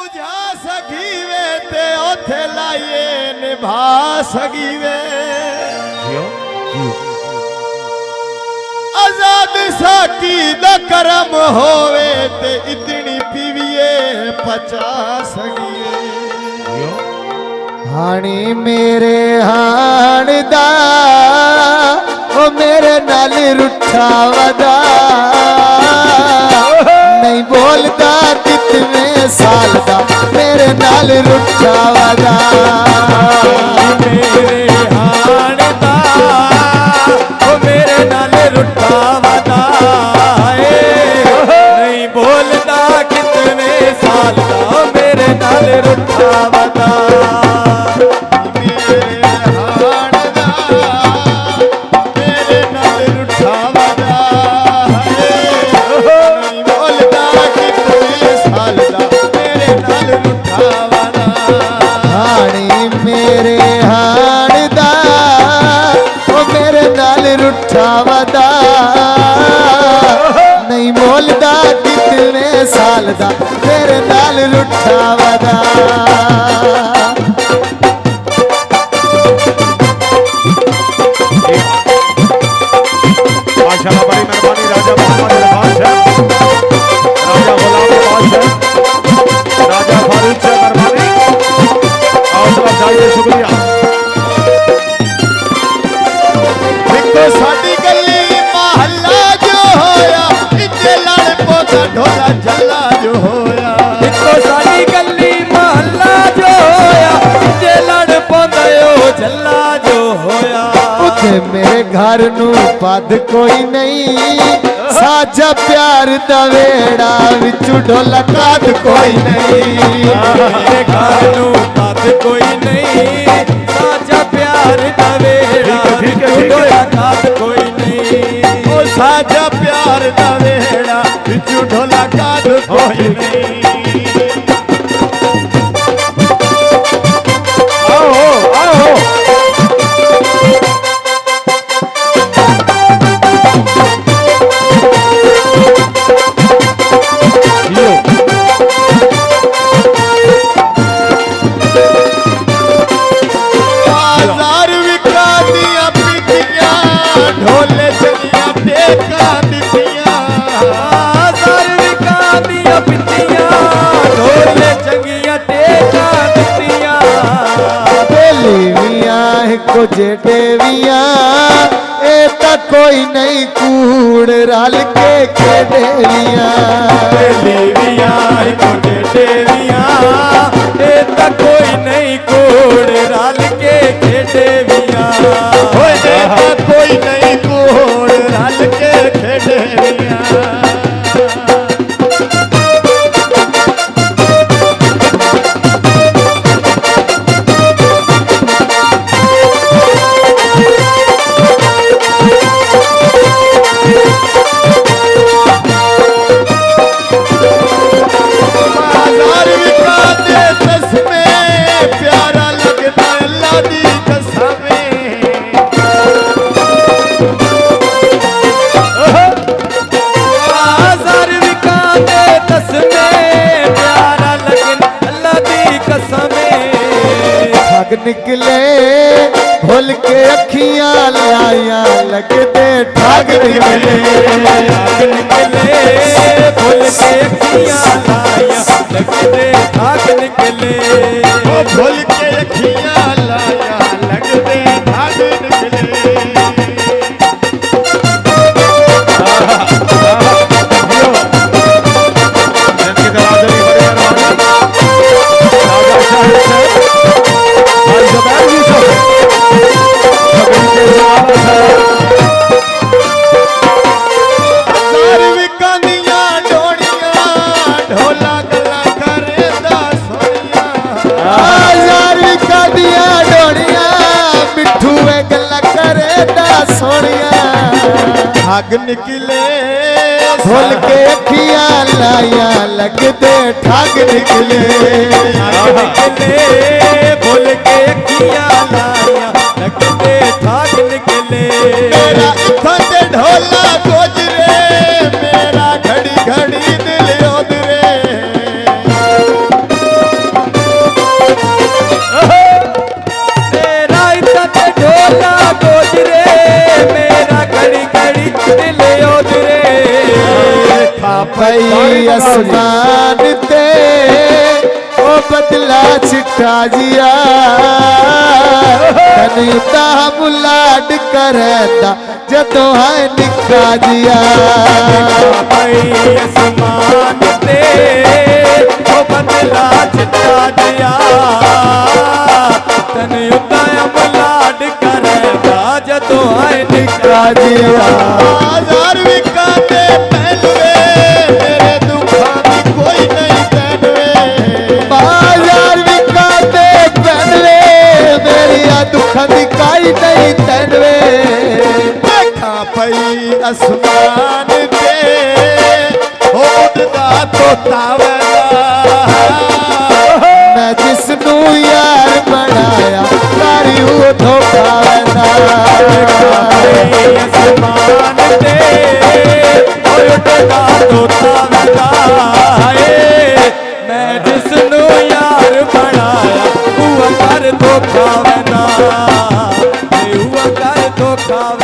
बुझा सकीवे ते ओथे लाइए निभा सकीवे आजाद साकी दा करम होवे ते इतनी पीविए पचा सकीवे हाणी मेरे हाण दा ओ मेरे नाल रुठा वदा नहीं बोलता कितने साल दा मेरे नाल रुठा वदा मेरे हाण दा ओ मेरे नाल रुठा वदा नहीं बोलता कितने साल दा मेरे नाल रुठा वदा वदा नहीं बोलदा कितने साल दा मेरे नाल रुठा वदा माशाअल्लाह बड़ी मेहरबानी राजा मोहम्मद बादशाह राजा गुलाम बादशाह राजा फारूक से मेहरबानी और जाइए शुक्रिया साडी गली महल्ला जो होया इते लड़ पोता ढोला झल्ला जो होया इतो साडी गली महल्ला जो होया इते लड़ पोता ओ झल्ला जो होया उते मेरे घर नू पद कोई नहीं साजा प्यार दा वेड़ा विचू ढोला काद कोई नहीं मेरे घर नू पद कोई नहीं साजा प्यार दा वेड़ा विचू ढोला काद कोई नहीं ओ साजा प्यार दा वेड़ा विचू ढोला काद कोई नहीं आओ आओ ढोले चलिया टेका दितिया सर विका दिया पितिया ढोले चंगिया टेका दितिया बेलीविया को जेडेविया ए ता कोई नहीं कूड़ रल के खेडेविया बेलीविया को जेडेविया ए ता कोई नहीं कूड़ रल के खेडेविया होए ता कोई नहीं कूड़ रल के खेडेविया निकले भूल के अखियां लाया लगते ठग निकले भूल के अखियां लाया लगते ठग निकले भूल के अखियां लाया लगते ठग निकले ठग निकले भूल के अखियां लाया लगते ठग निकले भूल के अखियां लाया लगते ठग निकले मेरा इथन ते ढोला गोजरे मेरा घड़ी घड़ी दिल ओदरे दिल उधरे खा पई आसमान ते ओ बदला चिट्टा जिया तन ता मुलाड करदा जदों है निक्का जिया भाई आसमान ते ओ बदला चिट्टा जिया तन उताया मलाड करदा जदों है निक्का जिया बाजार विका दे पहलवे मेरे दुखां दी कोई नहीं पहलवे बाजार विका दे पहलवे मेरी दुखां दी कोई नहीं पहलवे देखा पई आसमान ते उड़दा तोता वैदा मैं जिसनू यार बनाया तारी वो धोखा वैदा आसमान ते उड़दा तोता वैदा मैं जिसनू यार बनाया हुआ कर धोखा वैदा हुआ कर धोखा